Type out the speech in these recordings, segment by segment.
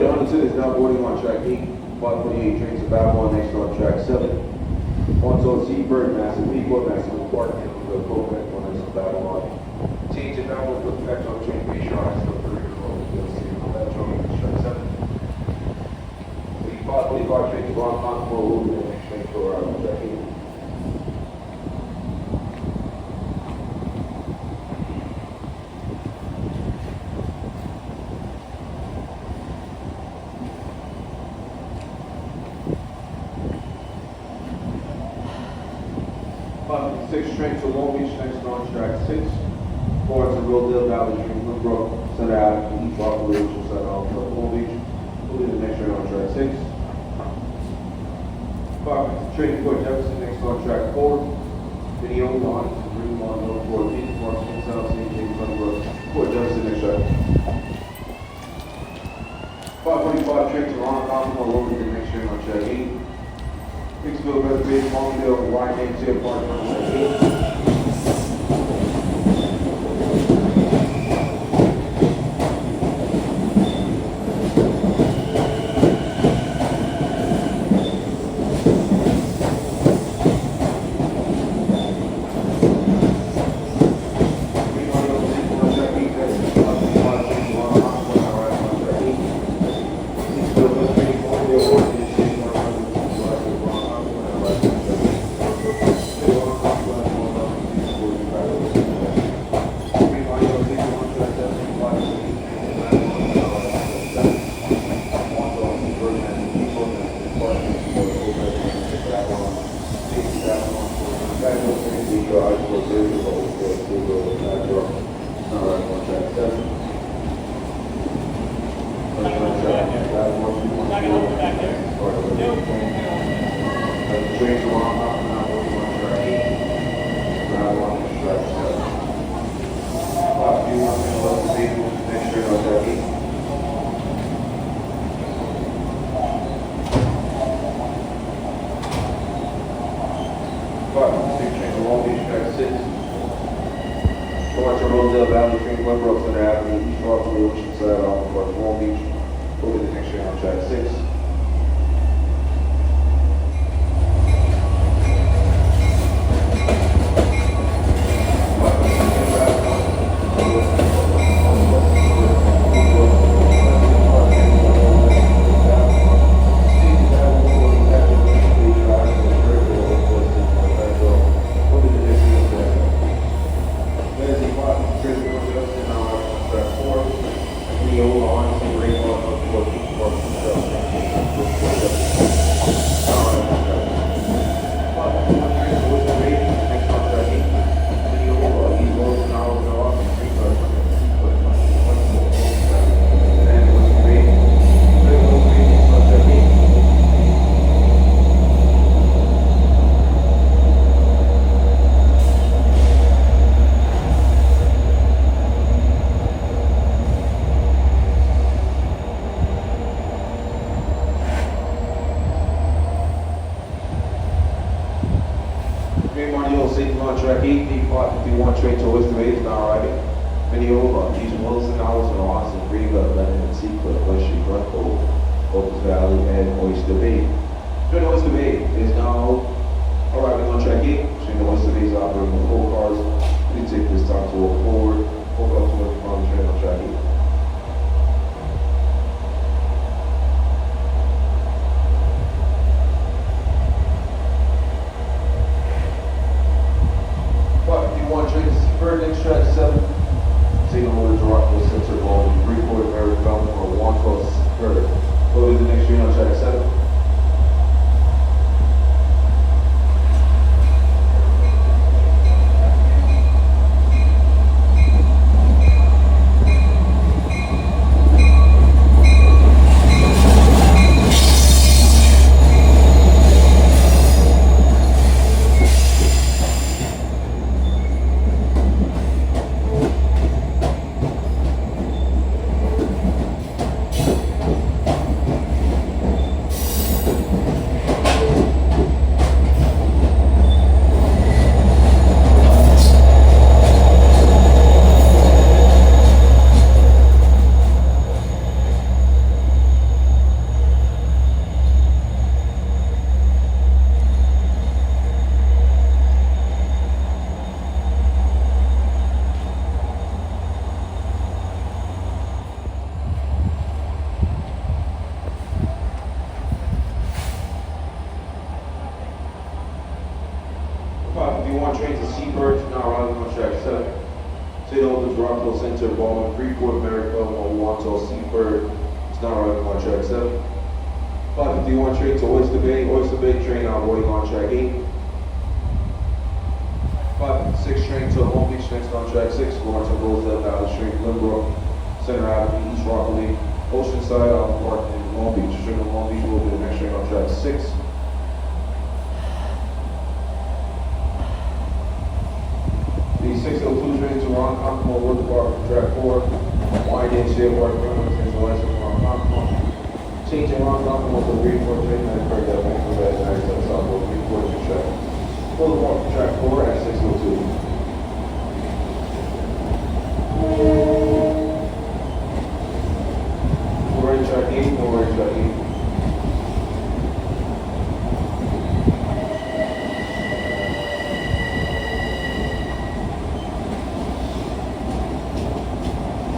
Huntington is now boarding on track 8, 548 trains to Babylon, next on track 7. Onto Seaford, massive Seaford, massive Park, and the program on next on Babylon. Change in Babylon with Patchogue train B sharp, still 3 Patchogue track 7. The 545 train to Ronkonkoma will be the next train for track 8. Train to Long Beach, next on track 6. Forward to Rodale Valley, Stream, Brook, Center Ave, East Rockaway, which is Long Beach. We'll be the next train on track 6. Train to Jefferson, next on track 4. Video on Green Lawn, North 14, Park, South, St. James, Brook, Port Jefferson, next track. 545 train to Ronkonkoma, will be the next train on track 8. Speonk Blvd-Archer Ave, Longdale, YMCA Park, on track 8. Rodale Valley, Stream, Brook, Center Ave, East Rockaway, which is off of Long Beach. We'll be the next train on track 6. On track 8, D551 train to Oyster is now arriving. Video of East Wilson, Allison, Austin, Riga, Lebanon, Seaford, West Street, Ronkonkoma, Opus Valley, and Oyster Bay. Train to Oyster Bay is now arriving on track 8. Train to Oyster Bay is operating with 4 cars. We take this time to walk forward. 4 cars to work on train on track 8. Seaford, it's now arriving on track 7. 551 train to Oyster Bay train now boarding on track 8. 556 train to Long Beach, next on track 6, going to Rosedale Street, Limbrook, Center Avenue, East Rockaway, Oceanside, Allen Park, and Long Beach. Train to Long Beach will be the next train on track 6. The 602 train to Ronkonkoma will depart from track 4. Winding Seaford, Huntington, to Oyster from Ronkonkoma. Changing Ronkonkoma to 3-4 train that occurred at Vancouver at 97 Southwest 3-4 track. Full depart from track 4 at 602. We're in track 8, no, we're in track 8.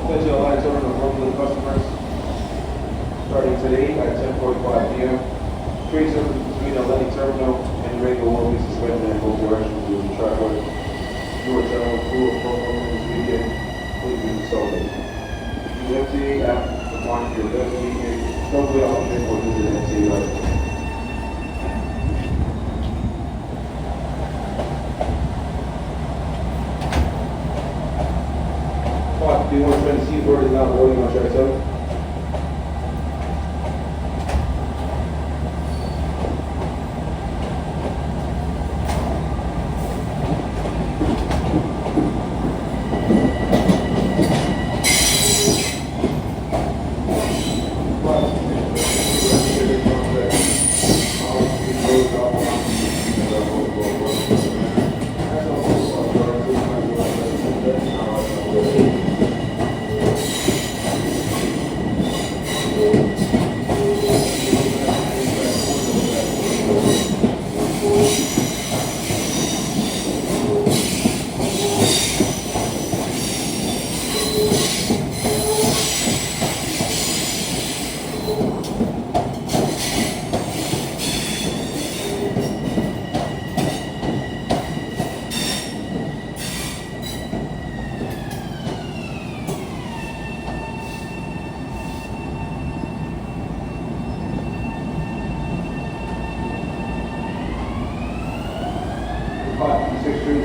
Schedule line turn of Brooklyn customers starting today at 10:45 p.m. Train service between Atlantic Terminal and Rainbow will be suspended in both directions due to track work. Your channel crew of program this weekend, please be consulted. The MTA app to monitor your best weekend, probably option or visit MTA website. Do you want to try to Seaford is not boarding on track 7?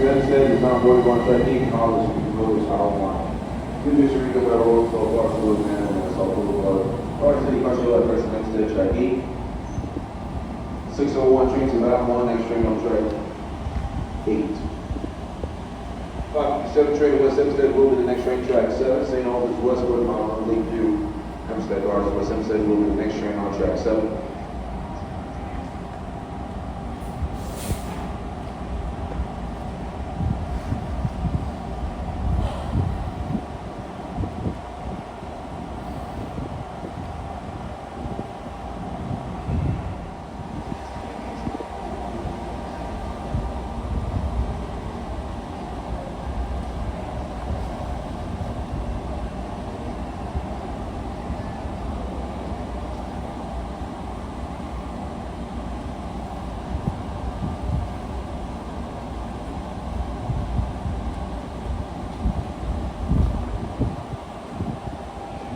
Hempstead is not boarding on track 8, College Village, Allen. Good news to read about road, so Park Road, Man, and South Boulevard. Park City Country Light Preston, Hempstead, track 8. 601 train to Allen, next train on track 8. 557 train to West Hempstead will be the next train, track 7. St. Albans, Westwood, Mount Lakeview, Hempstead, Gardens, West Hempstead will be the next train on track 7.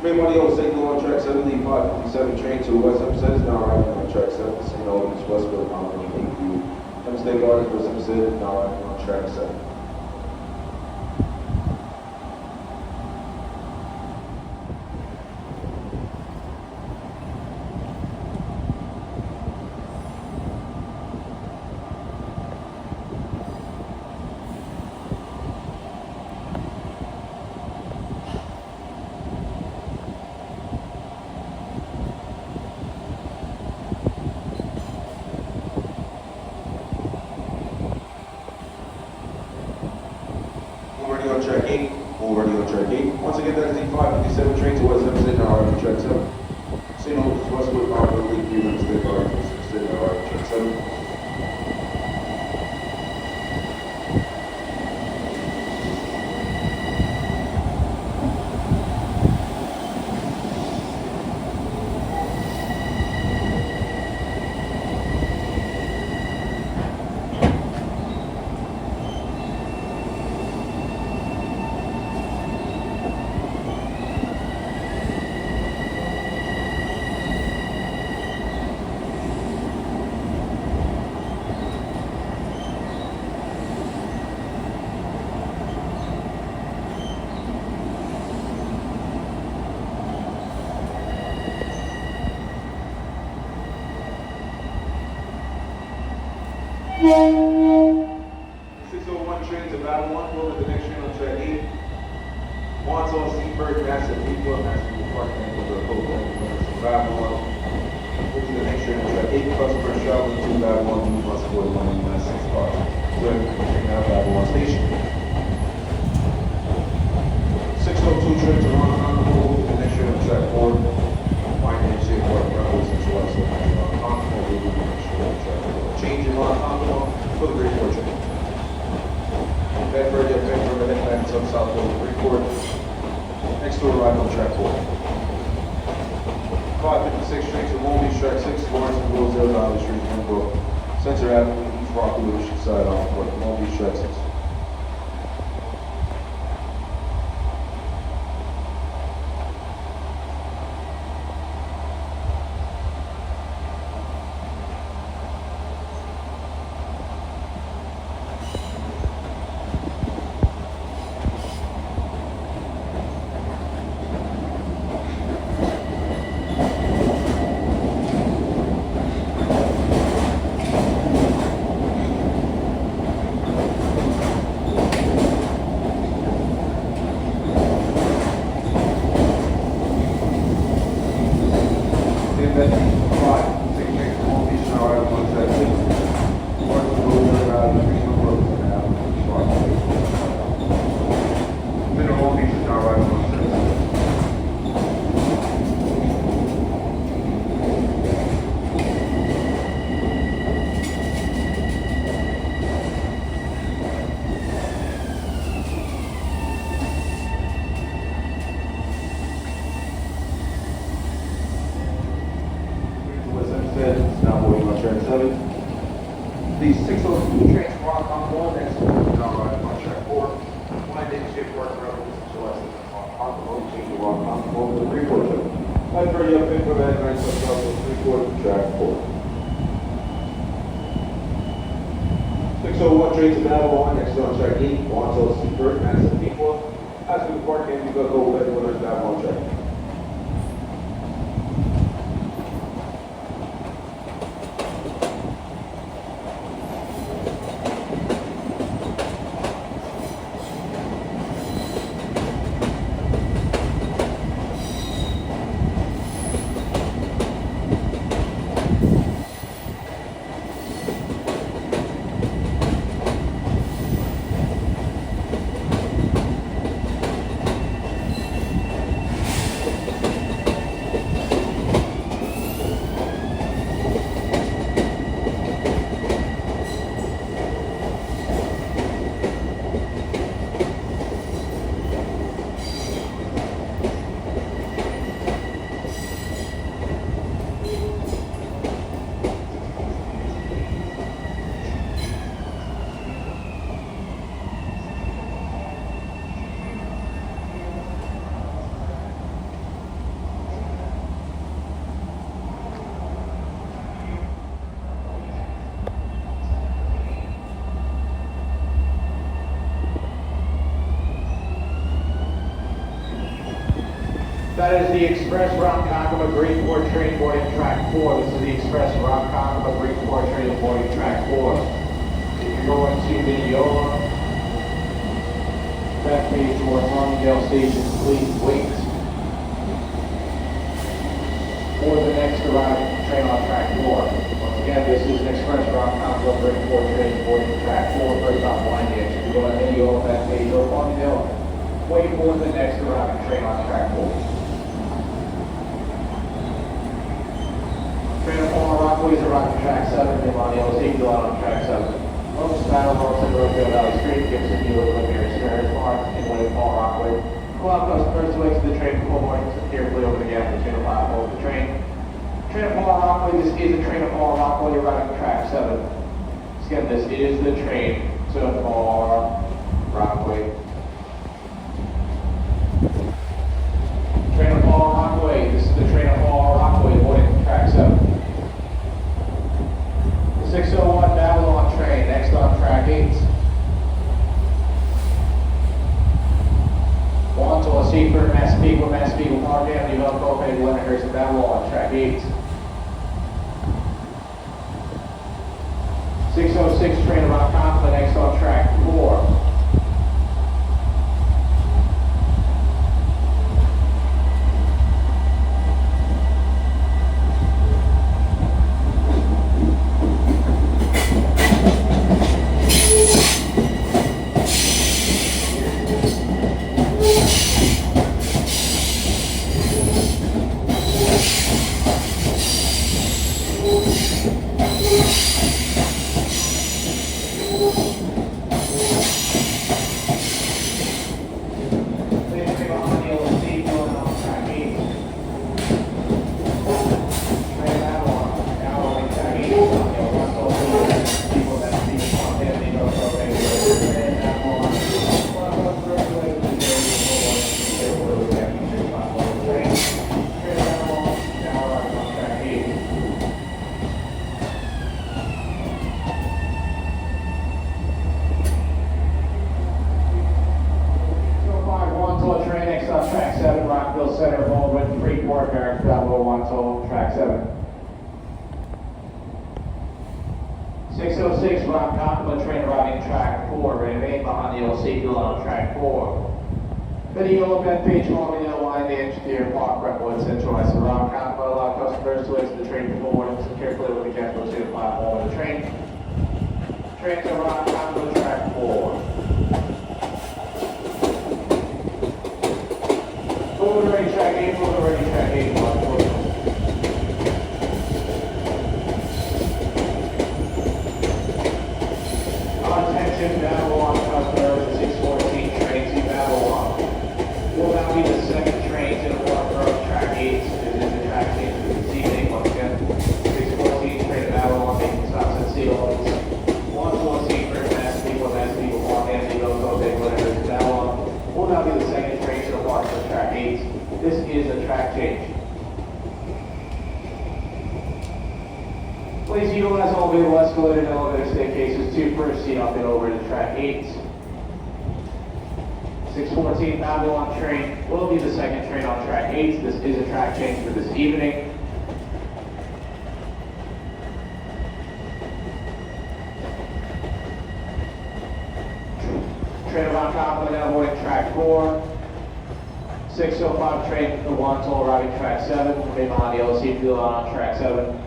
Main Line signal on track 7, 557 train to West Hempstead is now arriving on track 7. St. Albans, Westwood, Mount Lakeview, Hempstead Gardens, West Hempstead is now arriving on track 7. 601 train to Babylon, over the next train on track 8. Wantagh, Seaford, Massive People, Massive Department of the Copeland, Babylon. Over the next train on track 8, customers traveling to Babylon, you must avoid money in 6 cars. So, train out Babylon Station. 602 train to Ronkonkoma, over the next train on track 4. Wantagh, Seaford, Rebels, and Westbound. Ronkonkoma, over the next train on track 4. Change in Ronkonkoma for the Great Fortune. Bedford, heading back to South Road, Freeport. Next to arrive on track 4. 556 train to Long Beach, track 6, Lawrence and Rosedale, Valley Street, Pembroke, Center Avenue, East Rockaway, Oceanside, on Long Beach, track 6. Now moving on track 7. These 602 trains from Ronkonkoma, next to now riding on track 4. One day shift work rebels to us on the road change to Ronkonkoma to Freeport. That's where you have been for that night, so Freeport to track 4. 601 train to Babylon, next on track 8. Wantagh, Seaford, Massive People. As we park in, you go over there with Babylon track. That is the Express Ronkonkoma Greenport train boarding track 4. This is the Express Ronkonkoma Greenport train boarding track 4. If you're going to Mineola, back page towards Longdale Station, please wait for the next arriving train on track 4. Once again, this is an Express Ronkonkoma Greenport train boarding track 4, first on Wantagh. If you're going to Mineola, back page towards Longdale, wait for the next arriving train on track 4. Train of Rockaway is arriving track 7, and Montauk is on track 7. Most battle north and Rockaway Valley Street, Gibson, Newark, Livier, Stairs, Park, and William Paul Rockaway. Allow customers to exit the train before morning carefully over the gap between the platform of the train. Train of Paul Rockaway, this is the train of Paul Rockaway arriving track 7. Again, this is the train to Paul Rockaway. Train of Paul Rockaway, this is the train of Paul Rockaway boarding track 7. 601 Babylon train, next on track 8. Wantagh, Seaford, Massapequa, Park Avenue, Ronkonkoma, Leonardhurst, and Babylon, track 8. 606 606 train to Ronkonkoma, next on track 4. Wantagh, track 7. 606 Ronkonkoma train arriving track 4, Railfanning behind the old Seaford on track 4. Video of that page along the line, the engineer Park Brentwood centralized to Ronkonkoma, allow customers to exit the train forward and secure clear with the jet to the platform of the train. Train to Ronkonkoma, track 4. Forward ready track 8, forward ready track 8, Attention, Babylon customers, 614 train to Babylon. Will now be the second train to the Wantagh track 8. This is the track change for this evening. Once again, 614 train to Babylon, making stops at Seaford. Wantagh, Seaford, Mass people, Wantagh, big whatever to Babylon. Will now be the second train to the Wantagh track 8. This is a track change. Please utilize all available escalator and elevator staircases to proceed up and over to track 8. 614 Babylon train will be the second train on track 8. This is a track change for this evening. Train around Ronkonkoma now avoiding track 4. 605 train to Wantagh arriving track 7. Remain behind the Seaford on track 7.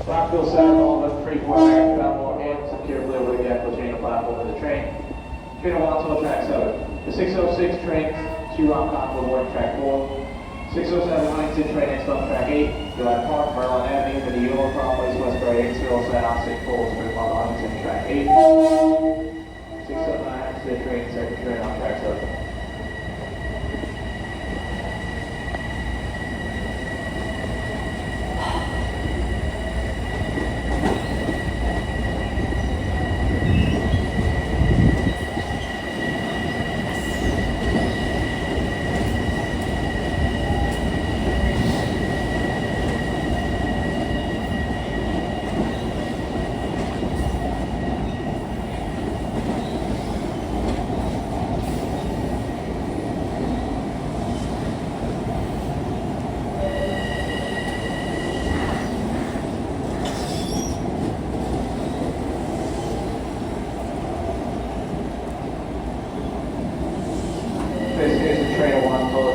Rockville Center, Alvin, Freeport, Babylon, and secure clear with the actual chain of platform of the train. Train to Wantagh, track 7. The 606 train to Ronkonkoma, boarding track 4. 607 Huntington train next on track 8. Gillette Park, Maryland Avenue, the New York, Rockaway, Westbury, Hicksville, San Austin, Falls, Huntington, track 8. 679 Hempstead train, second train on track 7.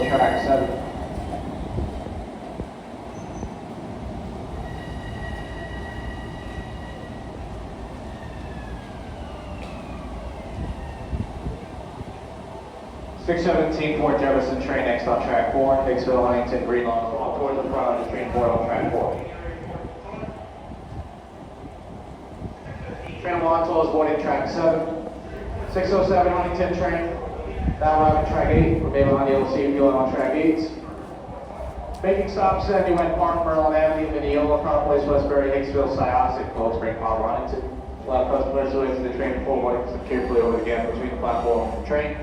Track 7. Port Jefferson train next on track 4. Hicksville, Huntington, Greenlawn, all towards the front of the train 4 on track 4. Train Wantagh is boarding track 7. 607 Huntington train. Now arriving track 8, remain behind the old Seaford on track 8. Making stops at New Park, Maryland Avenue, Mineola, Rockaway, Westbury, Hicksville, Syosset, Cold Spring, Huntington. Allow customers to exit the train forward and carefully over the gap between the platform and the train.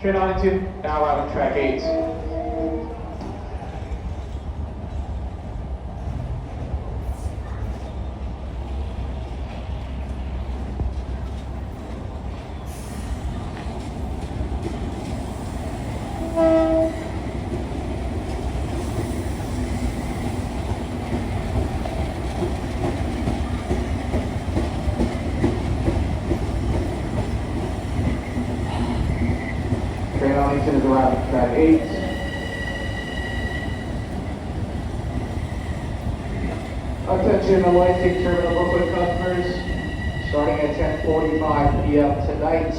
Train Huntington, now arriving track 8. 8. Attention Atlantic Terminal Brooklyn customers, starting at 10:45 p.m. tonight,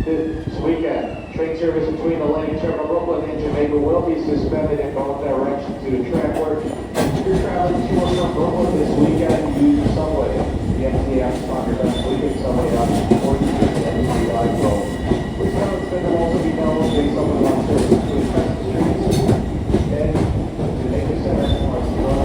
this weekend, train service between Atlantic Terminal Brooklyn and Jamaica will be suspended in both directions due to track work. If you're traveling to or from Brooklyn this weekend, use the subway. The MTA sponsors that weekend subway option for you and the live road. Please note that there will also be no based on the one service between Preston Streets and Jamaica Center on Speonk.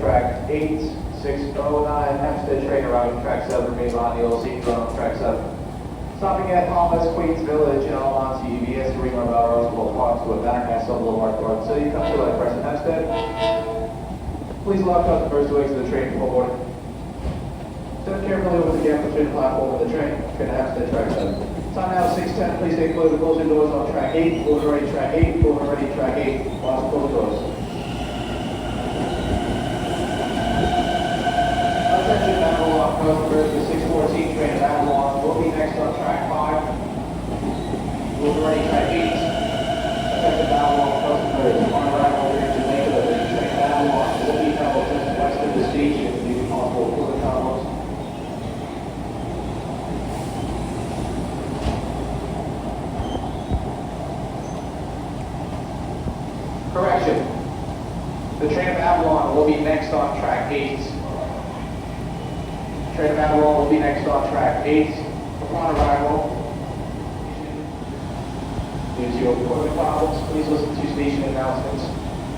Track 8, 609, Hempstead train arriving track 7, Main Line, you'll see on track 7. Stopping at Thomas Queens Village in Almonte, UBS, to Ringo Bell, Roseville Park, to a banner at Sutphin Blvd-Archer Ave. So you come to like Preston Hempstead. Please lock up the first two ways to the train before boarding. Step carefully with the gap between the platform and the train. Train to Hempstead, track 7. Time now 6:10. Please stay close to closing doors on track 8. Moving ready, track 8. Moving ready, track 8. Last close doors. Attention Babylon customers, the 614 train to Babylon will be next on track 5. Moving ready, track 8. Attention Babylon customers, on arrival here in Jamaica, the train to Babylon will be held just west of the station, leaving possible cooling tunnels. Correction. The train to Babylon will be next on track 8. Train to Babylon will be next on track 8. Upon arrival, due to equipment problems, please listen to station announcements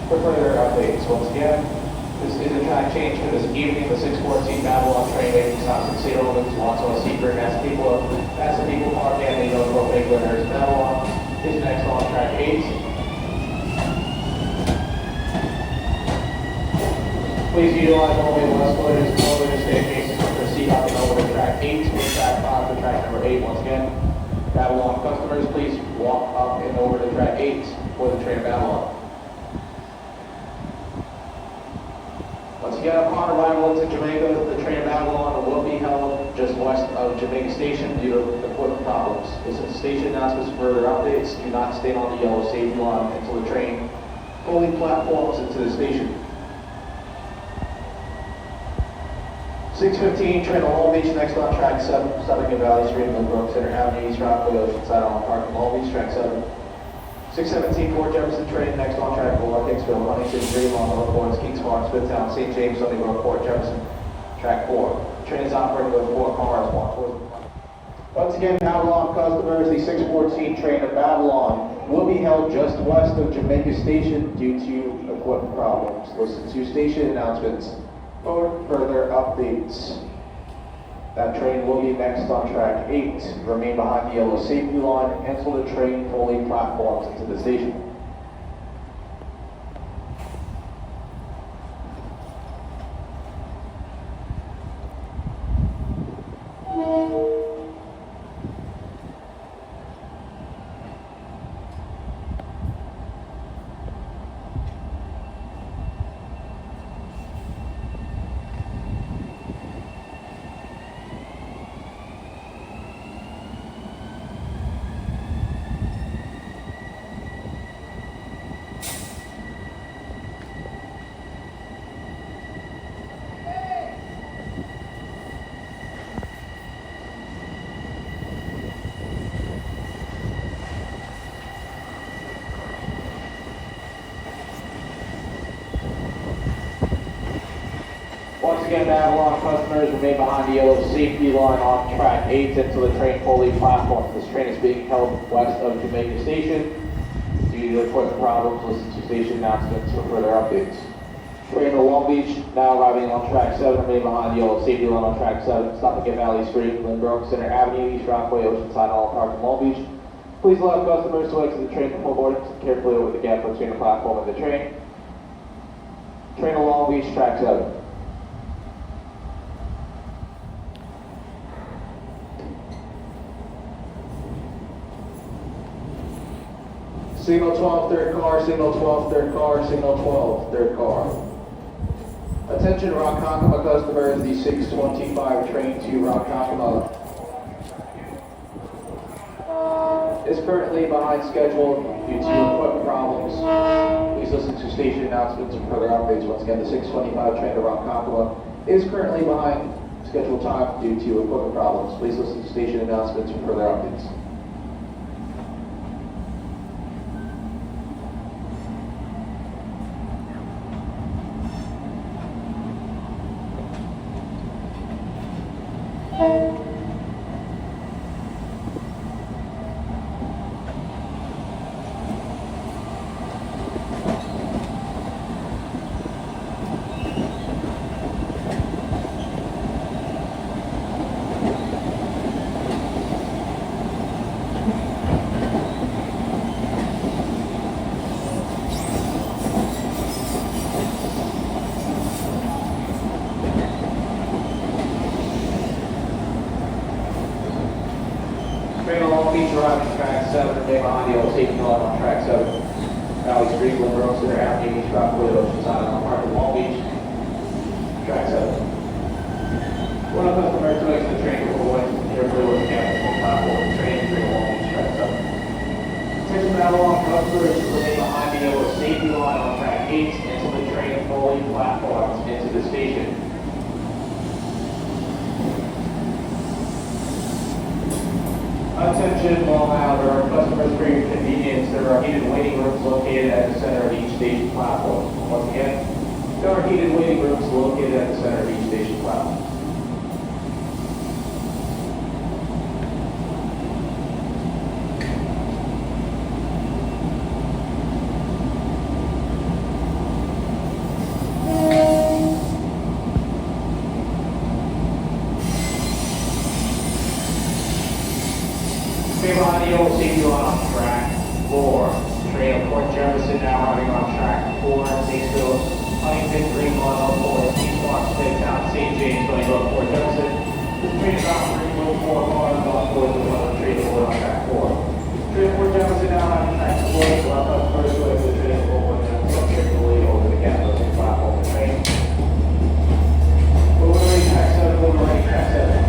for further updates. Once again, this is a track change for this evening. The 614 Babylon train making stops in St. Albans, Wantagh, Seaford, Massapequa Park, and the Oakville Bigler's Babylon is next on track 8. Please utilize all the escalators and elevator staircases to proceed hopping over to track 8 to track 5 to track number 8. Once again, Babylon customers, please walk up and over to track 8 for the train to Babylon. Once again, upon arrival into Jamaica, the train to Babylon will be held just west of Jamaica Station due to equipment problems. This is station announcements for further updates. Do not stay on the yellow safety line until the train fully platforms into the station. 615, train to Long Beach, next on track 7, stopping at Valley Street, Millbrook Center Avenue, East Rockaway, Oceanside Island Park, and Long Beach, track 7. 617, Fort Jefferson train, next on track 4, Kingsville, Huntington, Fremont, Northport, Kings Farm, Smithtown, St. James, Sunnybrook, Fort Jefferson, track 4. Train is operating with 4 cars, 1 towards the front. Once again, Babylon customers, the 614 train to Babylon will be held just west of Jamaica Station due to equipment problems. Listen to station announcements for further updates. That train will be next on track 8. Remain behind the yellow safety line until the train fully platforms into the station. Once again, Babylon customers, remain behind the yellow safety line on track 8 until the train fully platforms. This train is being held west of Jamaica Station immediately report the problems, listen to station announcements for further updates. Train to Long Beach, now arriving on track 7, remain behind the yellow safety line on track 7, stopping at Valley Street, Lynbrook Center Avenue, East Rockaway, Oceanside, all parked in Long Beach. Please allow customers to exit the train before boarding, carefully over the gap between the platform and the train. Train to Long Beach, track 7. Signal 12, third car, signal 12, third car, signal 12, third car. Attention Ronkonkoma customers, the 6:25 train to Ronkonkoma is currently behind schedule due to equipment problems. Please listen to station announcements and further updates. Once again, the 6:25 train to Ronkonkoma is currently behind scheduled time due to equipment problems. Please listen to station announcements and further updates. Train to Long Beach, arriving track 7, remain behind the old safety line on track 7. Valley Street, Lynbrook Center Avenue, East Rockaway, Oceanside, all parked in Long Beach. Track 7. One of customers to exit the train before boarding, carefully over the gap between the platform and the train to Long Beach, track 7. Attention Babylon customers to remain behind the yellow safety line on track 8 until the train fully platforms into the station. Attention Long Island, customers for your convenience, there are heated waiting rooms located at the center of each station platform. Once again, there are heated waiting rooms located at the center of each station platform. Behind the old safety line on track 4. Train of Port Jefferson now arriving on track 4. Statesville, Huntington, Greenlawn, Port, Eastbound, Midtown, St. James, going to Port Jefferson. This train is operating with 4 cars on board the one train to on track 4. Train of Port Jefferson now arriving on track 4. Welcome first way to the train to Port Jefferson, carefully over the gap between platform and train. Overlay track 7, overlay track 7.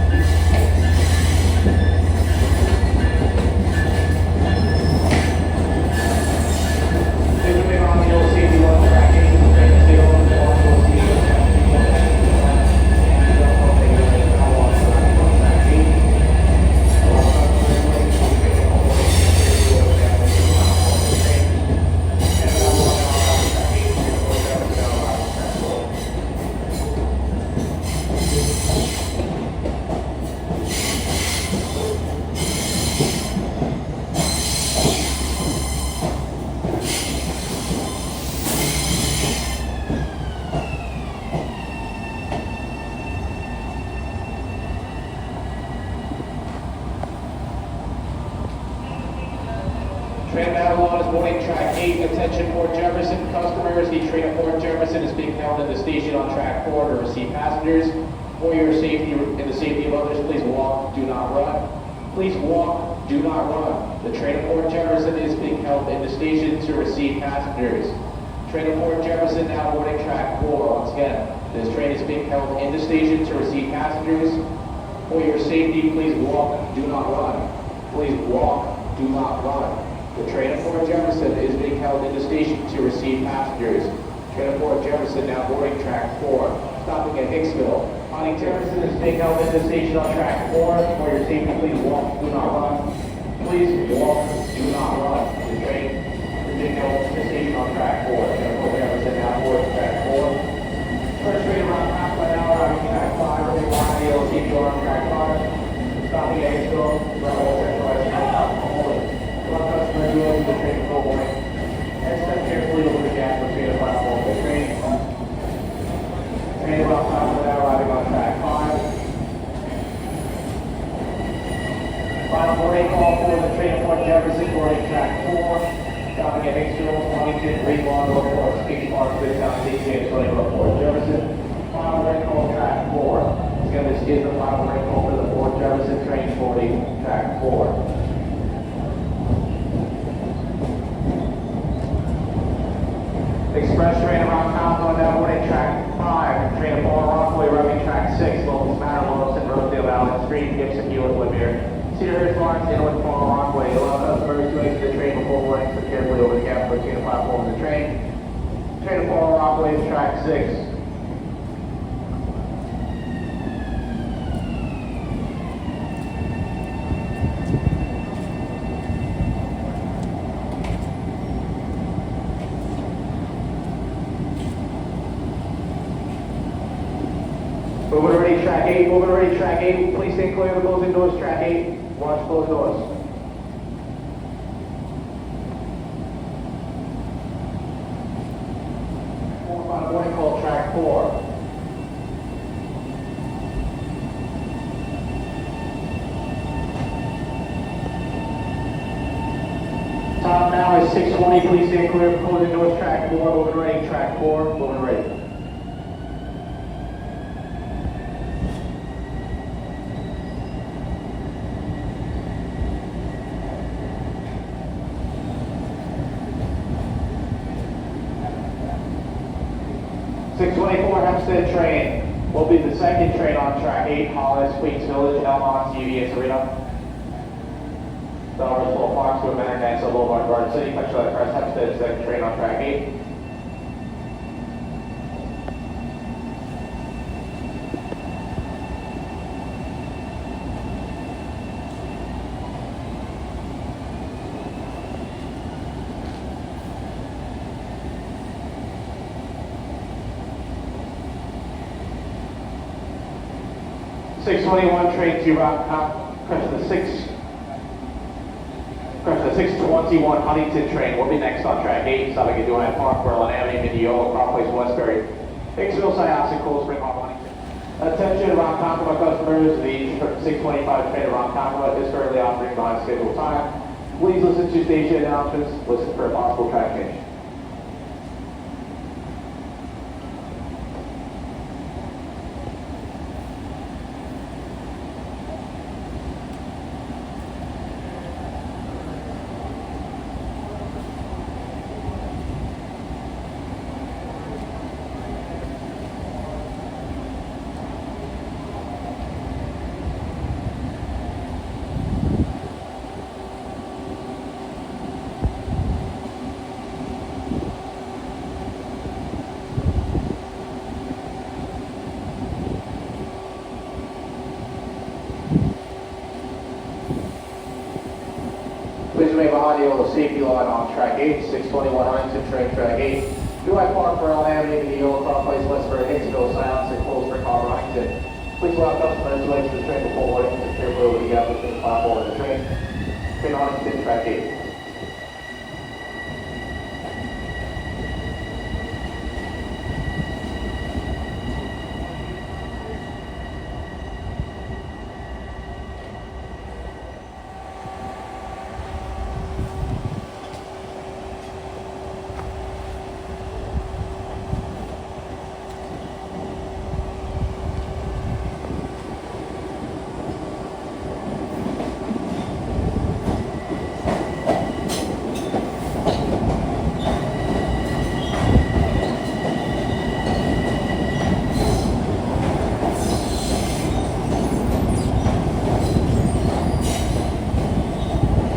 Train Babylon is boarding track 8. Attention Port Jefferson customers. The train of Port Jefferson is being held in the station on track 4 to receive passengers. For your safety and the safety of others, please walk, do not run. Please walk, do not run. The train of Port Jefferson is being held in the station to receive passengers. Train of Port Jefferson now boarding track 4. Once again, this train is being held in the station to receive passengers. For your safety, please walk, do not run. Please walk, do not run. The train of Port Jefferson is being held in the station to receive passengers. Train of Port Jefferson now boarding track 4, stopping at Hicksville. Huntington is being held in the station on track 4. For your safety, please walk, do not run. Please walk, do not run. The train is being held in the station on track 4. Train of Port Jefferson now boarding track 4. First train around half an hour on track 5. Early line, yellow safety on track 5. Stopping at Hicksville, Railway Central, West Montauk, only. One customer doing the train full morning. 620 Port Jefferson. Final ring call track 4. Again, this is the final ring call for the Port Jefferson train 40, track 4. Express train around Ronkonkoma now boarding track 5. Train to Rockaway, running track 6. Locals Manor, Wilson, Rosedale, Allen Street, Gibson, Hewitt, Whitmere. Cedar Lawrence, Inwood, Rockaway. Allow customers to exit the train before boarding, so carefully over the gap between the platform and the train. Train to Rockaway is track 6. Moving already, track 8, moving already, track 8. Please stay clear of the closing doors, track 8. Watch closed doors. Final boarding call, track 4. Time now is 6:20. Please stay clear of the closing doors, track 4. Moving ready, track 4. Moving ready. Hempstead train will be the second train on track 8, Hollis, Queens Village, Elmont, CVS Arena. Dollars, Full Fox, to American and Boulevard, Garden City, Patchogue, Crest, Hempstead, second train on track 8. Train to crush the 621 Huntington train will be next on track 8, stopping at Duane Park, Berlin Avenue, Indiana, Cross Place, Westbury, Hicksville, Syosset, Cold Spring, Huntington. Attention Ronkonkoma customers, the 625 train to Ronkonkoma is currently operating behind scheduled time. Please listen to station announcements, listen for a possible track change. Please remain behind the safety line on track 8, 621 Huntington train, track 8. Duane Park, Berlin Avenue, Indiana, Cross Place, Westbury, Hicksville, Syosset, Cold Spring, Huntington. Please allow customers to exit the train before boarding, to carefully over the gap between the platform and the train. Train Huntington, track 8.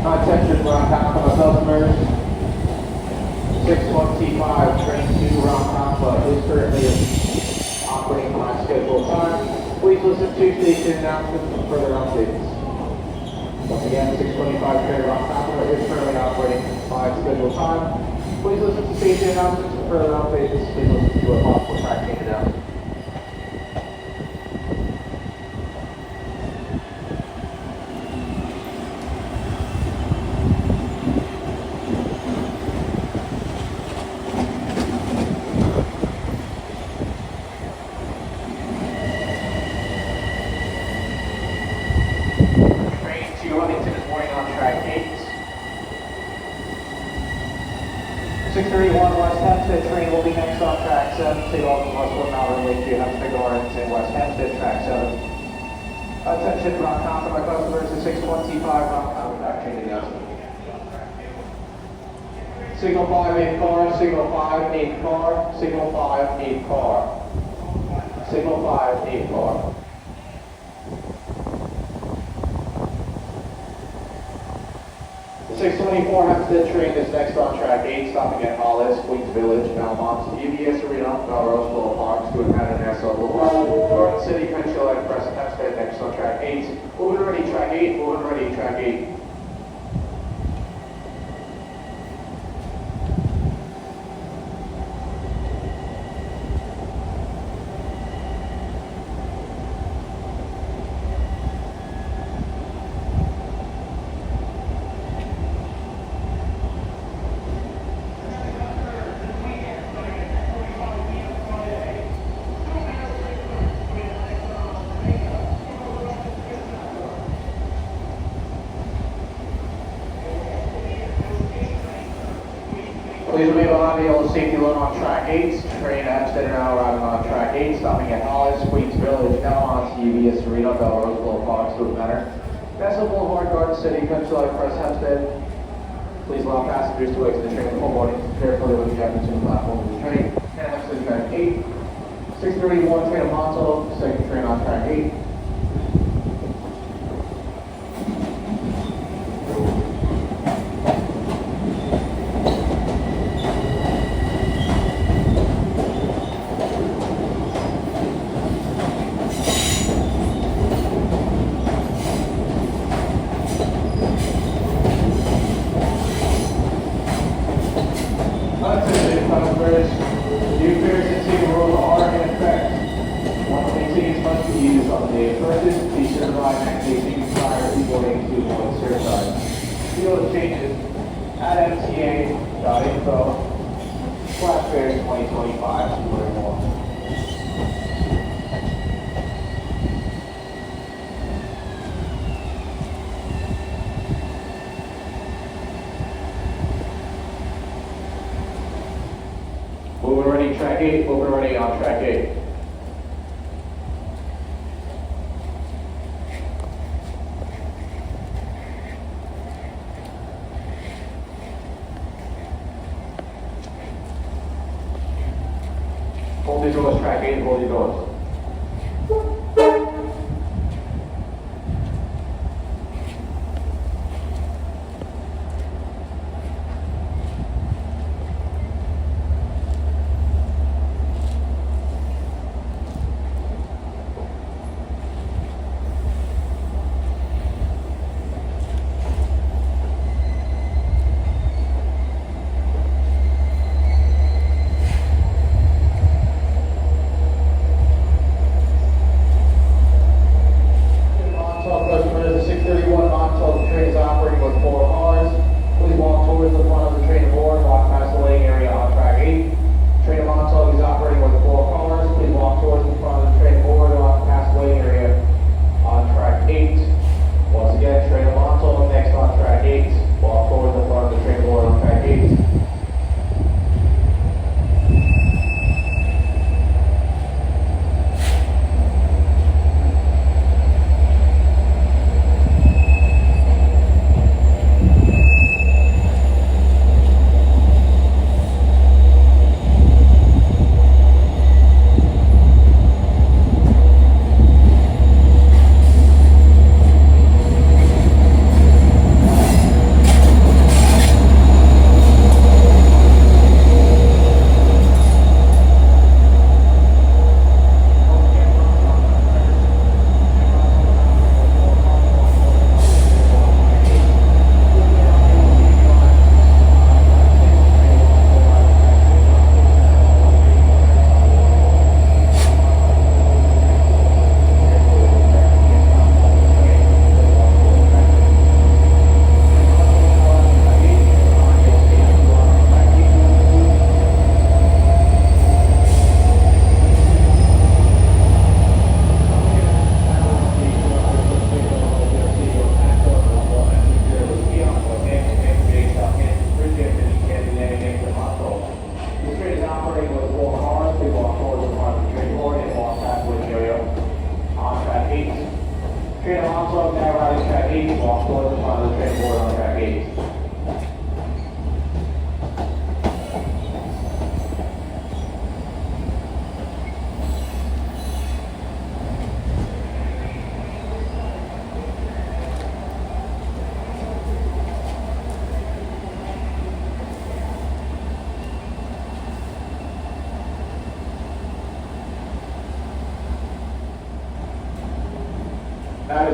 Attention Ronkonkoma customers, 625 train to Ronkonkoma is currently operating behind scheduled time. Please listen to station announcements for further updates. Once again, 625 train to Ronkonkoma is currently operating behind scheduled time. Please listen to station announcements for further updates. Please listen to a possible track change announcement. Train will be next on track 6. 7, signal off from West 1 Malvern Lakeview, Hempstead Gardens, and West Hempstead, track 7. Attention, Ronkonkoma customers, the 615 Ronkonkoma track change announcement. Signal 5, main car, signal 5, main car, signal 5, main car. Signal 5, main car. The 624 Hempstead train is next on track 8, stopping at Hollis, Queens Village, Belmont, UBS Arena, Melrose Boulevard, Stewart Manor, Nassau Boulevard, Garden City, Penn, Express, Hempstead, next on track 8. Moving ready, track 8, moving ready, track 8. Please remain behind the yellow safety line on track 8. Train at Hempstead now arriving on track 8, stopping at Hollis, Queens Village, Belmont, UBS Arena, Melrose Boulevard, Stewart Manor, Nassau Boulevard, Garden City, Penn, Express, Hempstead. Please allow passengers to exit the train before boarding. Carefully when you have between the platform of the train. Penn, Hempstead, track 8. 631 train of Montauk, second train on track 8. Attention customers, new fares and ticket rules are in effect. Once any tickets must be used on the day of purchase, be sure to buy activation prior to boarding to Oyster side. Field changes at MTA.info. Flash fares 2025 to learn more. Moving ready, track 8, moving ready on track 8. Hold your doors, track 8, hold your doors.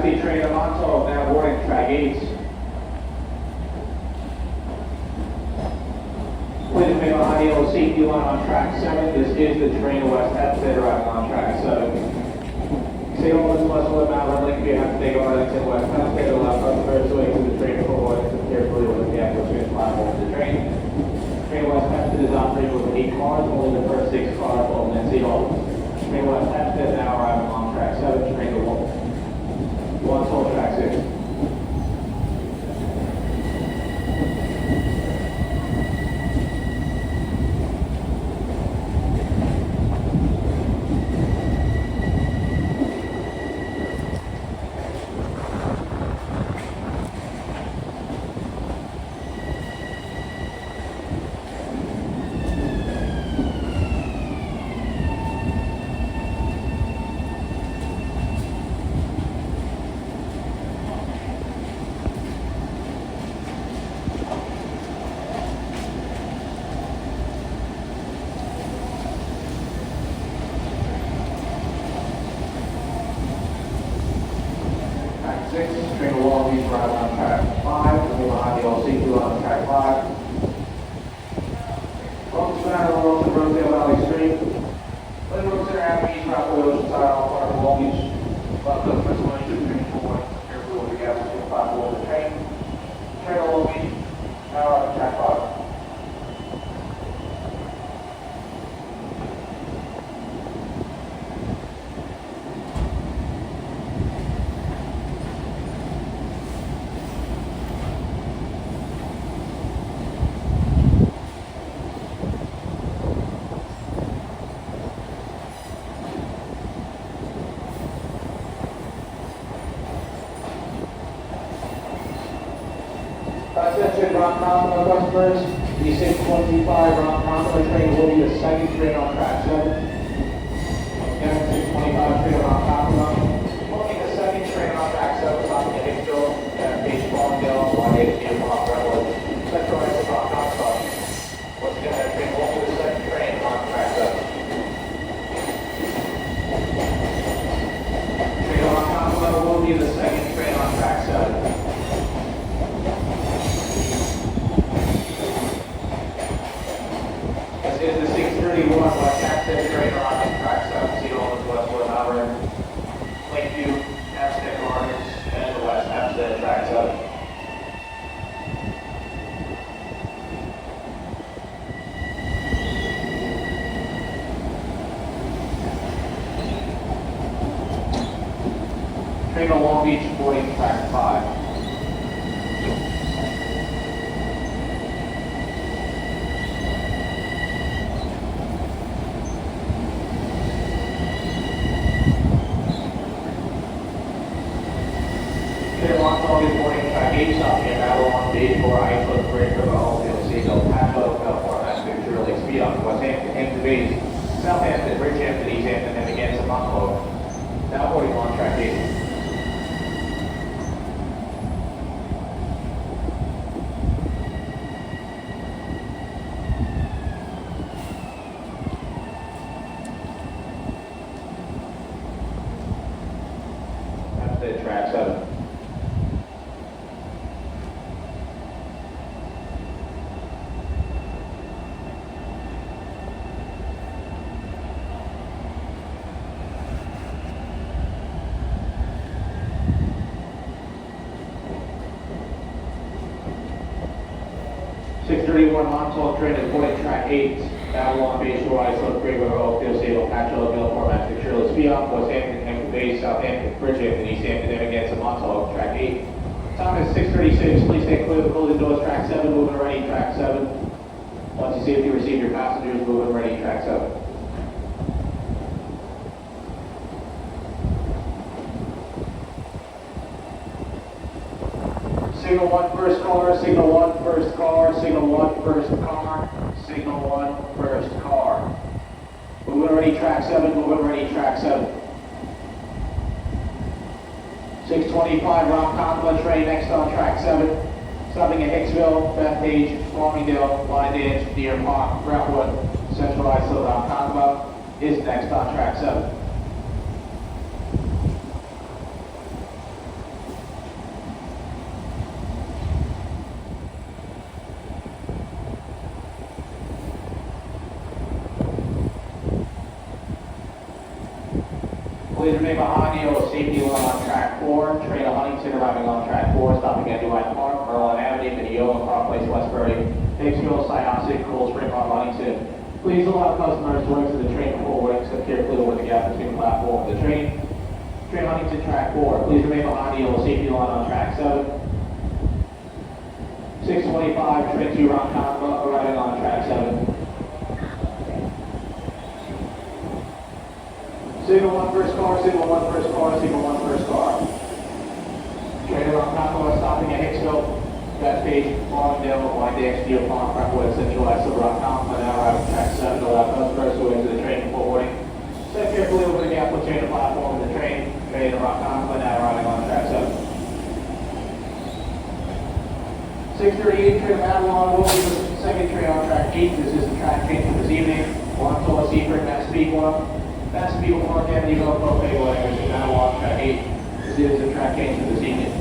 High-speed train to Montauk, now boarding track 8. Please remain behind the yellow safety line on track 7. This is the train to West Hempstead arriving on track 7. Signal is less than about running if you have to take Arlington West Hempstead, allow customers to exit the train before Arlington carefully with the actual train platform of the train. Train West Hempstead is operated with 8 cars, only the first 6 cars will then see all. Train West Hempstead now arriving on track 7, train to Wantagh, track 6. Train to Long Beach arriving on track 5, moving behind the old safety line on track 5. Welcome to Main Line to Rockaway Valley Street. Lane Road Avenue, East Rockaway, Ocean Side, all part of Long Beach. Welcome to Penn, train 4, careful with the gas station platform of the train. Train to Long Beach, now on track 5. Attention Ronkonkoma customers, the 625 Ronkonkoma train will be the second train on track 7. Again, 625 train to Ronkonkoma will be the second train on track 7, stopping at Hempstead, JFK Station, Wantagh, Nearpop, Railwood, Central Exit Ronkonkoma. Once again, that train will be the second train on track 7. Train to Ronkonkoma will be the second train on track 7. This is the 631 West Hempstead train arriving on track 7, Seaford, Westwood, Auburn, Lakeview, Hempstead Gardens, and the West Hempstead track 7. Train to Long Beach, boarding track 5. Montauk is boarding track 8, stopping at Babylon, Stage 4, Iceland, Breaker, Oakfield, Seagull, Patchogue, Belfort, Massachusetts, Lake Speonk, Westhampton, Hampton Bays, Southampton, Bridgehampton, Easthampton, and again to Montauk. Now boarding on track 8. Hempstead, track 7. Montauk train is boarding track 8, Babylon, Bayshore, Iceland, Breaker, Oakfield, Seagull, Patchogue, Belfort, Massachusetts, Speonk, Westhampton, Hampton Bays, Southampton, Bridgehampton, Easthampton, and again to Montauk, track 8. Time is 6:36. Please stay clear of the closing doors, track 7, moving ready, track 7. Once you see if you receive your passengers, moving ready, track 7. Signal 1 first car, signal 1 first car, signal 1 first car, signal 1 first car. Moving ready, track 7, moving ready, track 7. 625 Ronkonkoma train next on track 7. Stopping at Hicksville, Bethpage, Farmingdale, Wantagh, Deer Park, Brentwood, Central Iceland, Ronkonkoma is next on track 7. Please remain behind the yellow safety line on track 4. Train to Huntington arriving on track 4, stopping at Duane Park, Maryland Avenue, Minneola, Park Place, Westbury, Hicksville, side opposite, Cool Spring Park, Huntington. Please allow customers to exit the train before boarding, step carefully over the gap between the platform and the train. Train Huntington track 4. Please remain behind the yellow safety line on track 7. 625, train to Ronkonkoma arriving on track 7. Signal 1 first car, signal 1 first car, signal 1 first car. Train to Rockaway stopping at Hicksville, Bethpage, Farmingdale, Wantagh, Steel Pond, Brentwood, Central West of Rockaway, now arriving at track 7 to allow customers to exit the train before boarding. Step carefully over the gap between the platform and the train. Train to Rockaway, now arriving on track 7. 638, train to Babylon, will be the second train on track 8. This is the track change for this evening. Wantagh, Seaford, Speonk. That's people Park Avenue, Rockaway, which is now on track 8. This is the track change for this evening.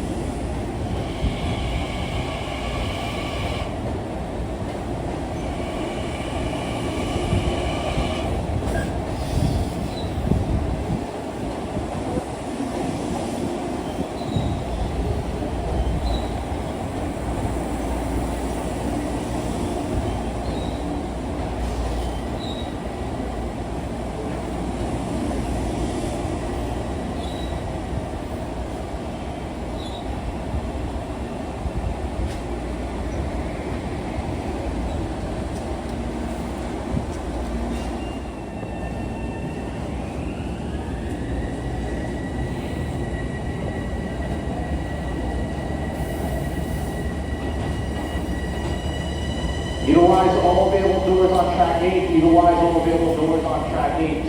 Utilize all available doors on track 8. Utilize all available doors on track 8.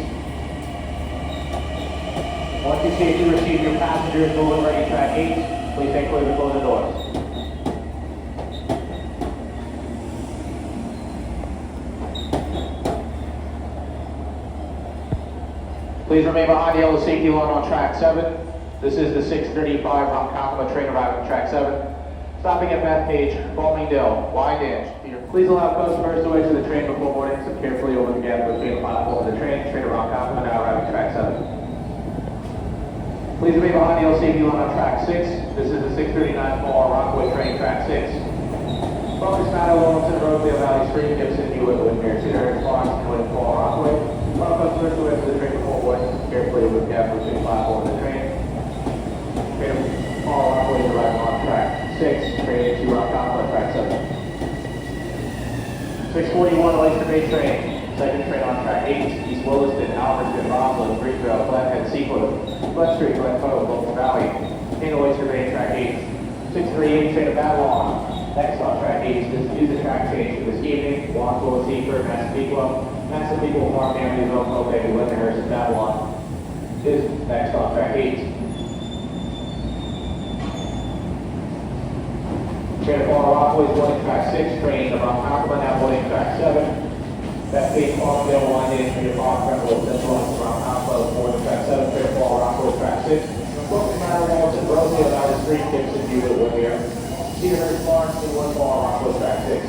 Once you safely receive your passengers door ready track 8, please take clear to close the doors. Please remain behind the yellow safety line on track 7. This is the 635 Ronkonkoma train arriving at track 7. Stopping at Bethpage, Farmingdale, Wantagh. Please allow customers to exit the train before boarding. Step carefully over the gap between the platform and the train. Train to Ronkonkoma, now arriving track 7. Please remain behind the yellow safety line on track 6. This is the 639 Rockaway train, track 6. Focus matter Wilmington, Rosedale Valley Street, Gibson, Hewitt, Whitmere, Cedar, Fox, and Rockaway. Allow customers to exit the train before boarding. Step carefully over the gap between the platform and the train. Train to Rockaway is arriving on track 6. Train to Ronkonkoma, track 7. 641 Oyster Bay train, second train on track 8, East Williston, Alfredston, Roslyn, Greenville, Glenhead, Seaford, Glen Street, Glen Cove, Local Valley, in Oyster Bay track 8. 638 train to Babylon, next on track 8, this is the track change for this evening, Wantagh, Seaford, Massapequa, Park Avenue, Rockaway, Wantagh, and Babylon is next on track 8. Train to Rockaway is boarding track 6, train to Ronkonkoma, now boarding track 7. Bethpage, Farmingdale, Wantagh, Cedar Park, Brentwood, Central West, Ronkonkoma, boarding track 7. Train to Rockaway, track 6. Brooklyn, Maryland, Rosedale Valley Street, Gibson, Hewitt, Whitmere, Cedar Farms, and Rockaway, track 6.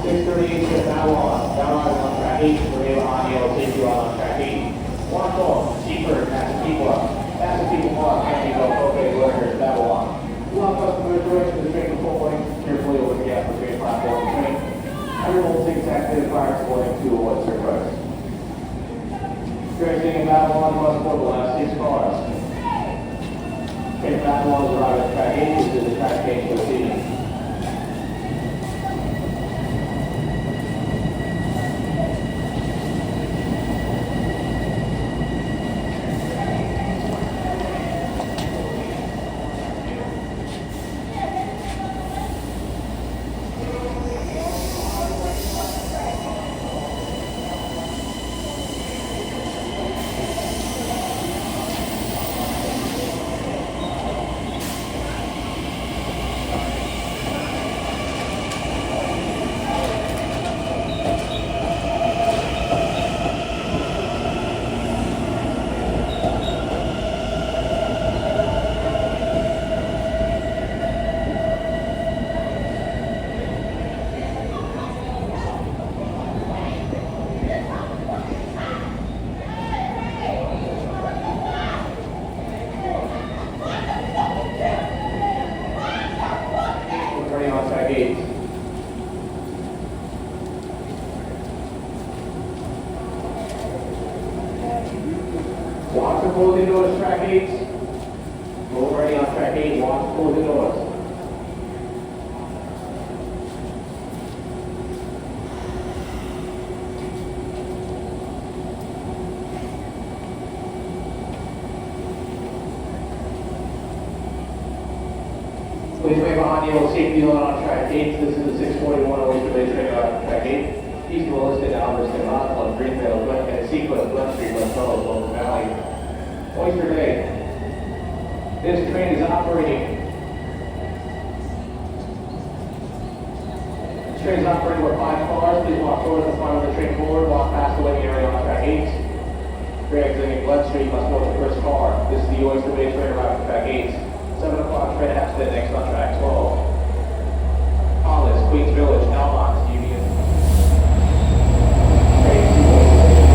638 to Babylon, now arriving on track 8, remain behind the yellow safety line on track 8. Wantagh, Seaford, Massapequa, Park, Avenue, Rockaway, Wantagh, Babylon. Allow customers to exit the train before boarding, carefully over the gap between platform and train. Everyone will take exactly prior to boarding to Oyster first. Train in Babylon must board the last 6 cars. Train to Babylon is arriving at track 8, which is the track change for this evening. closing doors, track 8. Move ready on track 8, watch closing doors. Please remain behind the old safety line on track 8. This is the 641 Oyster Bay train on track 8. East Williston, Alverston, Montauk, Greenville, Glen, Seaford, Glen Street, Glen Fellows, Long Valley, Oyster Bay. This train is operating. This train is operating with 5 cars. Please walk forward to the front of the train forward. Walk past the waiting area on track 8. Train exiting Glen Street must board the first car. This is the Oyster Bay train arriving at track 8. 7 o'clock train Hempstead, next on track 12. Hollis, Queens Village, Almont, Union. Train to Oyster Bay.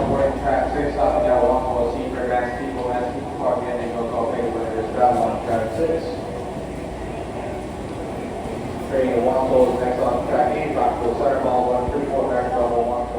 boarding track 6, stopping at Wantagh, Seaford, Massapequa, Park, and Rockaway, where Eastbound on track 6. Train at Wantagh is next on track 8, Rockaway, Center Ball, 134, back double, Wantagh.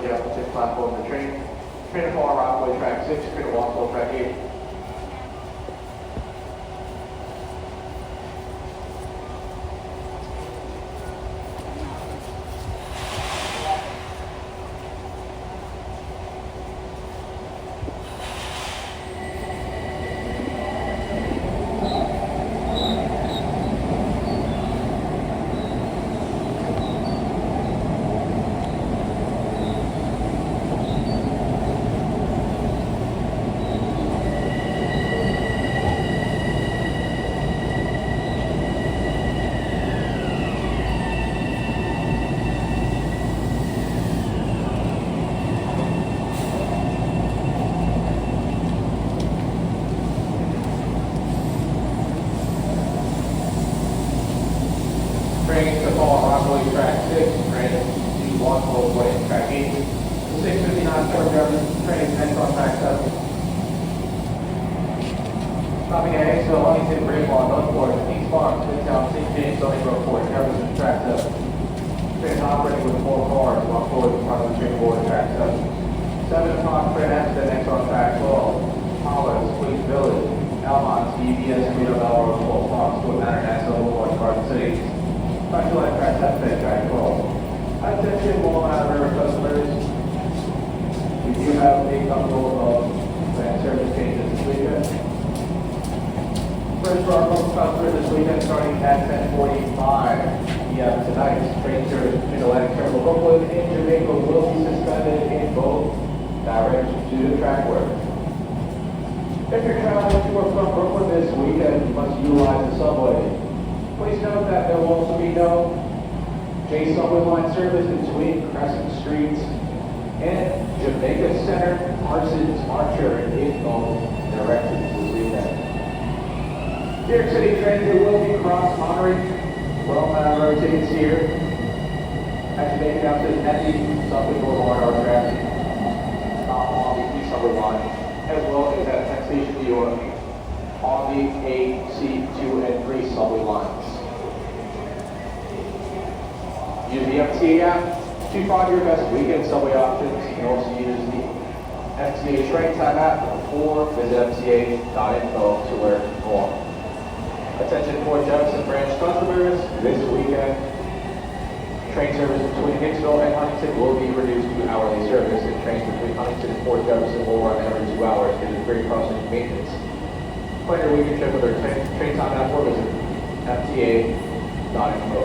Jefferson platform of the train. Train to follow Rockaway track 6, train to Wantagh track 8. Train to follow Rockaway track 6, train to Wantagh track 8. 6:59 Port Jefferson, train next on track 7. Stopping at Hempstead, Huntington, Railfanning, Northport, Eastbound, Midtown, St. James, Stony Brook, Port Jefferson, track 7. Train is operating with 4 cars, while forward in front of the train board track 7. 7 o'clock, train Hempstead next on track 12. Hollis, Sutphin Blvd-Archer Ave, Almont, CBS, Freedom, Elroy, 12 Fox, Wood Manor, Nassau, Boulevard, Garden City. Patchogue track 7, track 12. Attention, Long Island River customers. We do have a couple of van service changes this weekend. First for our local customers this weekend, starting at 10:45 p.m. tonight, train service between Atlantic Terminal Brooklyn and Jamaica will be suspended in both directions due to track work. If you're traveling to or from Brooklyn this weekend, you must utilize the subway. Please note that there will also be no J subway line service between Crescent Streets and Jamaica Center, Parsons, Archer, and in both directions this weekend. New York City Transit will be cross-honoring well-known road tickets here. Actually making out to the Sutphin Blvd-Archer Ave, stop on the East subway line, as well as at Penn Station, New York, on the A, C, 2, and 3 subway lines. Use the MTA app to find your best weekend subway options. You can also use the MTA train time app or visit mta.info to learn more. Attention for Jefferson branch customers, this weekend, train service between Hicksville and Huntington will be reduced to hourly service, and trains between Huntington and Port Jefferson will run every 2 hours due to free crossing maintenance. Plan your weekend trip with our train time app or visit mta.info.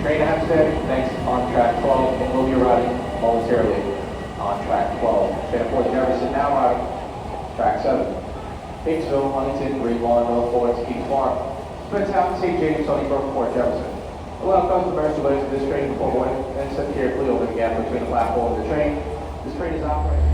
Train to Hempstead, next on track 12, and will be arriving momentarily on track 12. Train to Port Jefferson now arriving, track 7. Hicksville, Huntington, Greenlawn, Northport, Speonk, Smithtown, St. James, Stony Brook, Port Jefferson. Allow customers to exit this train before boarding and step carefully over the gap between the platform and the train. This train is operating.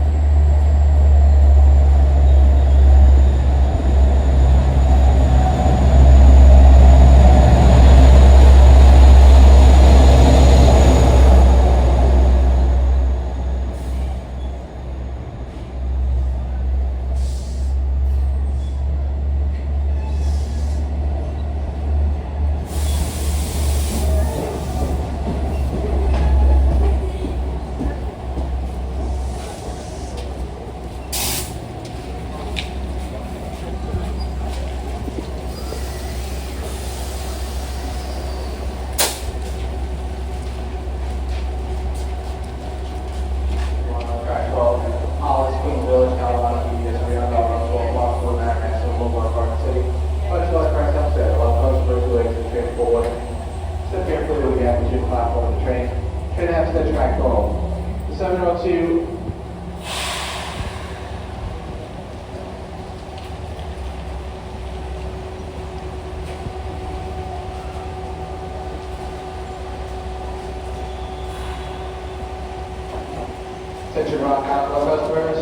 Attention Ronkonkoma customers.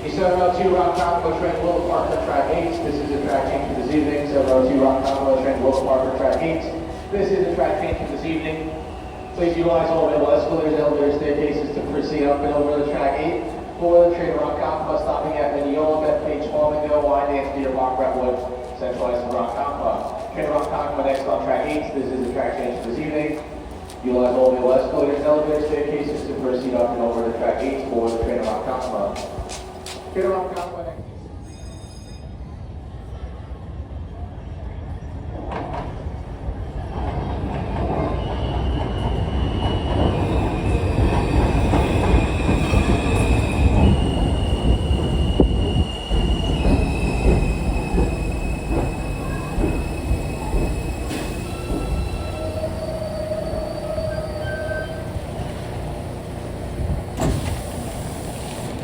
The 702 Ronkonkoma train will depart from track 8. This is a track change for this evening. 702 Ronkonkoma train will depart from track 8. This is a track change for this evening. Please utilize all available escalators, elevators, staircases to proceed up and over the track 8. For the train Ronkonkoma stopping at Mineola, Bethpage, Farmingdale, Wantagh, Deer Park, Brentwood, Centralized in Ronkonkoma. Train Ronkonkoma next on track 8. This is a track change for this evening. Utilize all available escalators, elevators, staircases to proceed up and over to track 8 for the train Ronkonkoma. Train Ronkonkoma next.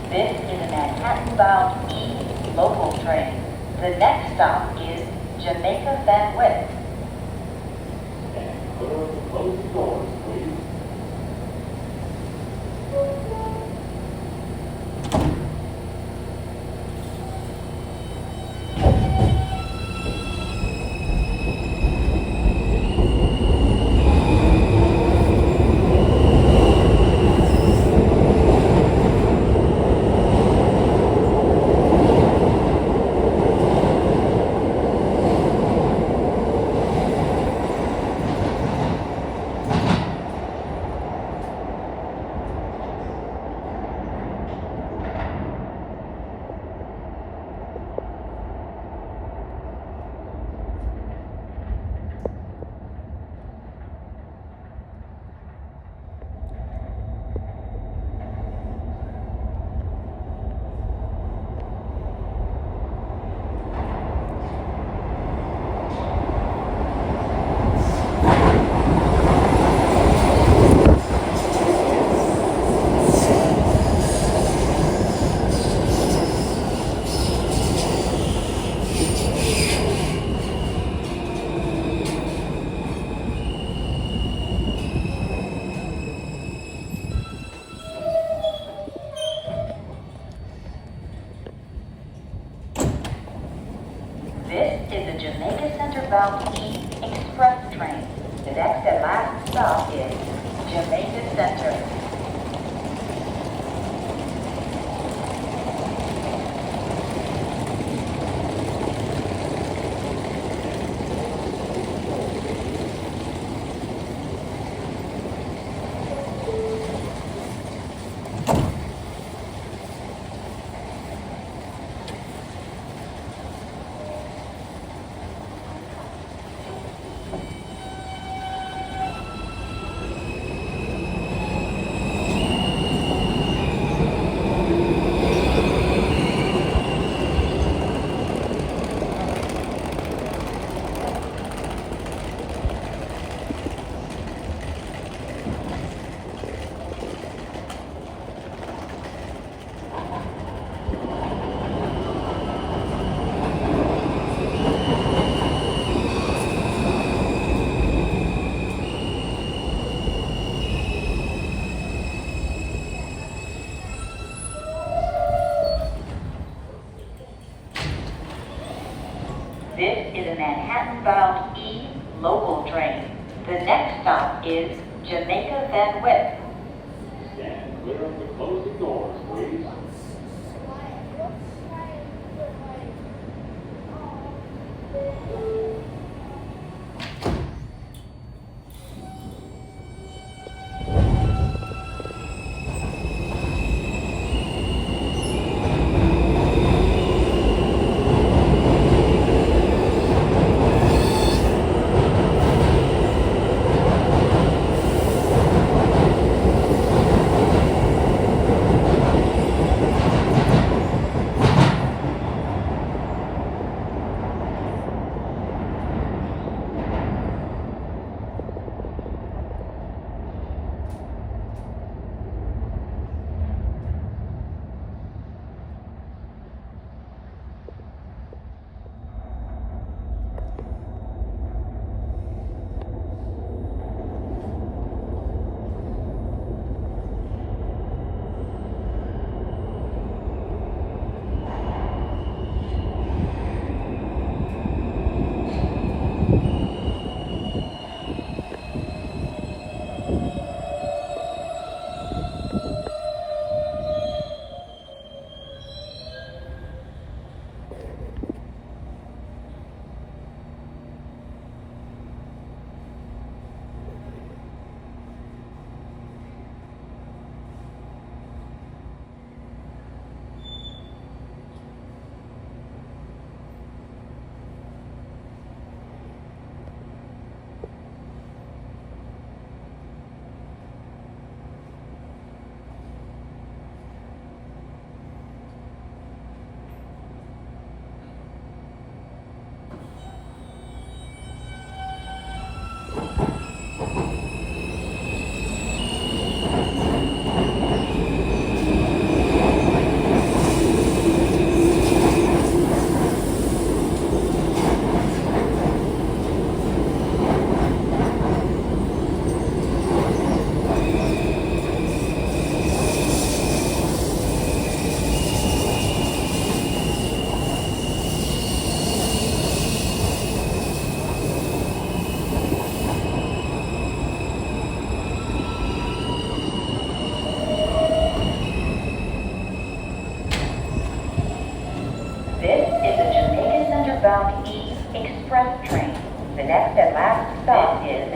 This is a Manhattan-bound E local train. The next stop is Jamaica Van Wyck. Close the doors, please. This is a Jamaica Center-bound E express train. The next and last stop is Jamaica Center. is a Manhattan-bound E local train. The next stop is Jamaica Van Wyck. Stand clear of the closing doors, please. Bound E Express train. The next and last stop is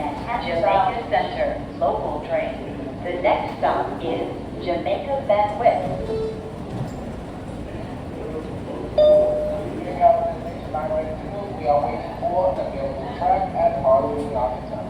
Jamaica Center local train. The next stop is Jamaica Van Wyck. We are waiting for the available track at Harlem Knoxville.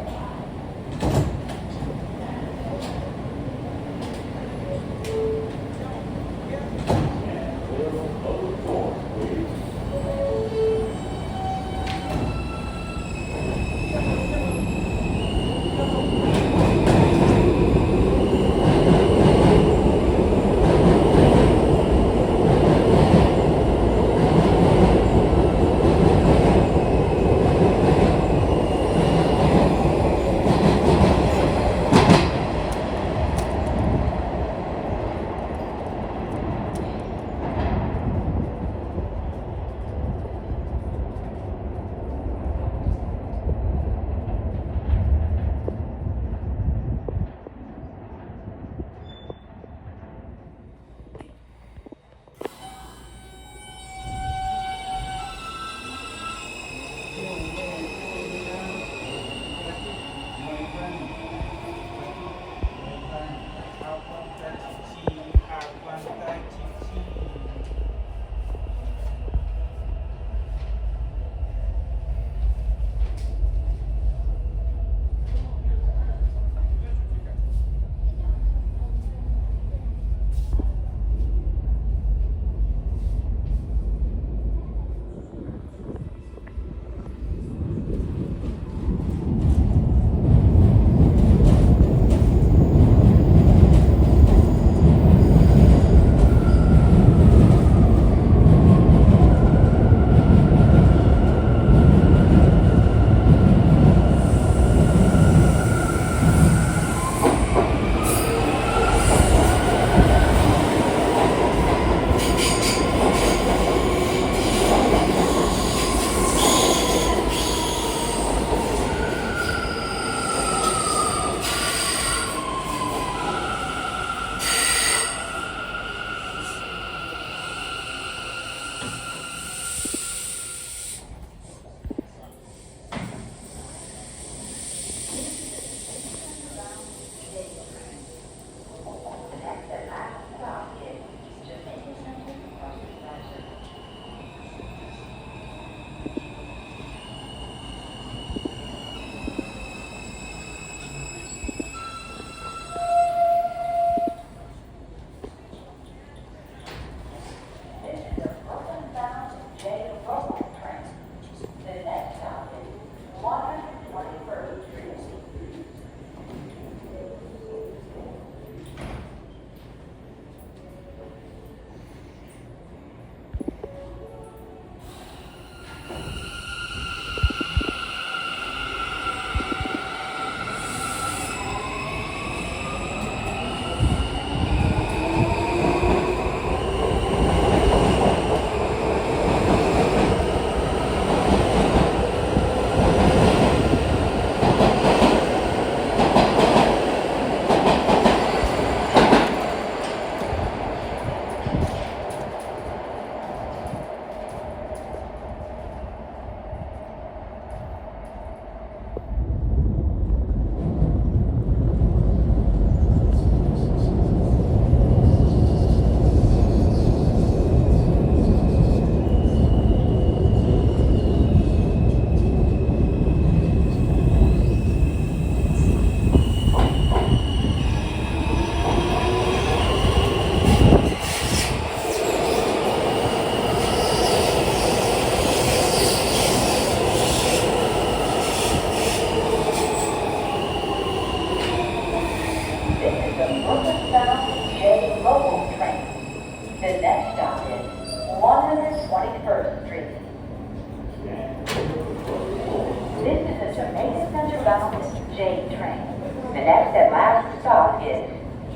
and last stop is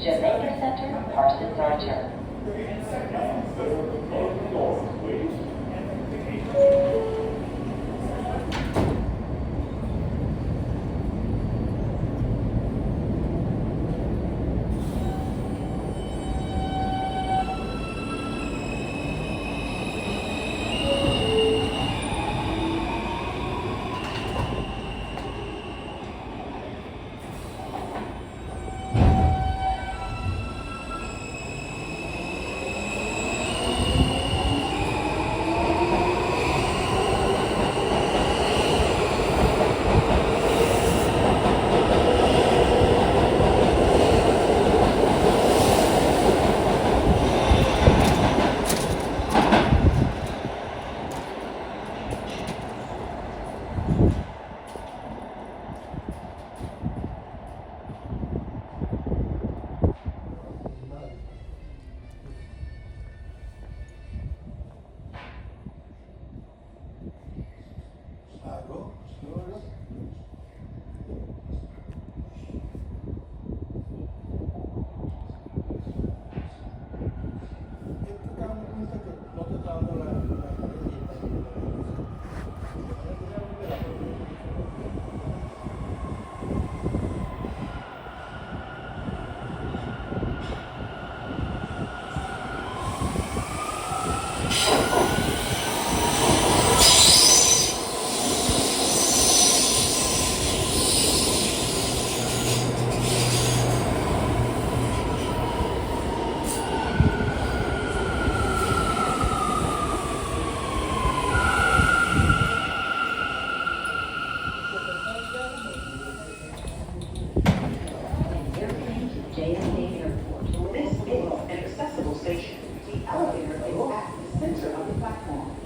Jamaica Center, Parsons Archer. Closing doors, please. JFK Airport. This is an accessible station. The elevator is at the center of the platform.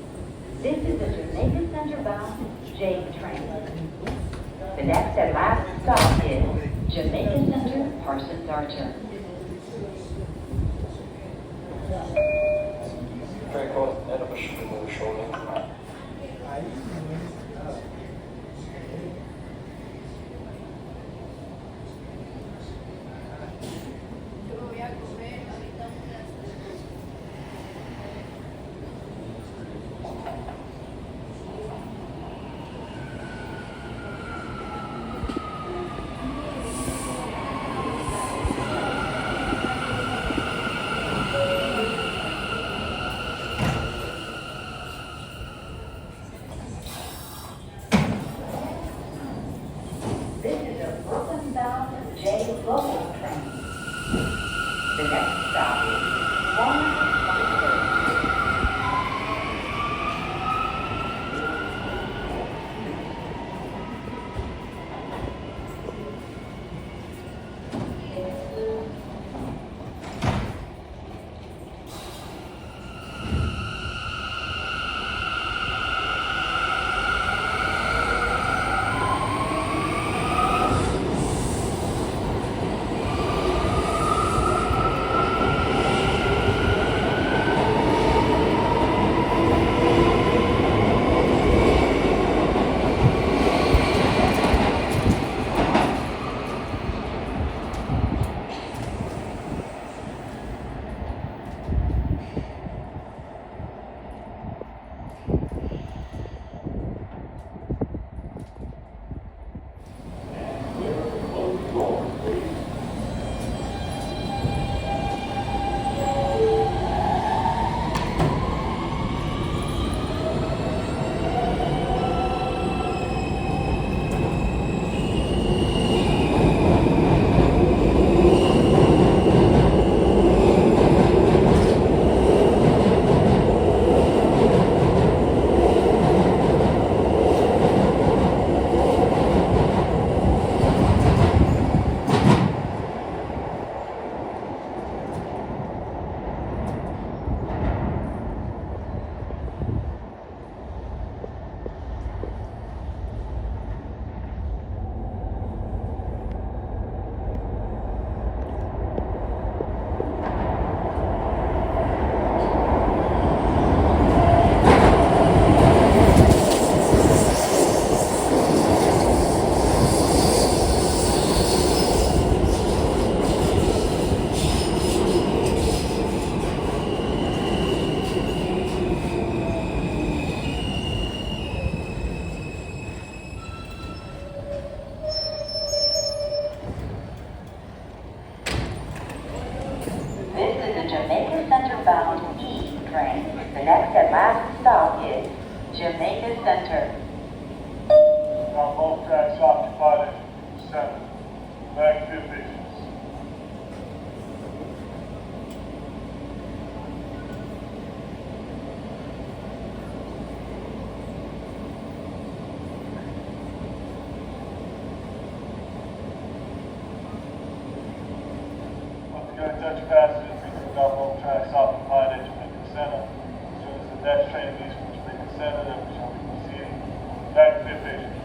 This is a Jamaica Center bound J train. The next and last stop is Jamaica Center, Parsons Archer. Eastbound E train. The next and last stop is Jamaica Center. On both tracks occupied at 7. Back divisions. Once again, attention passengers, we got both tracks occupied at Jamaica Center. As soon as the next train leaves from Jamaica Center, then we shall be proceeding back divisions.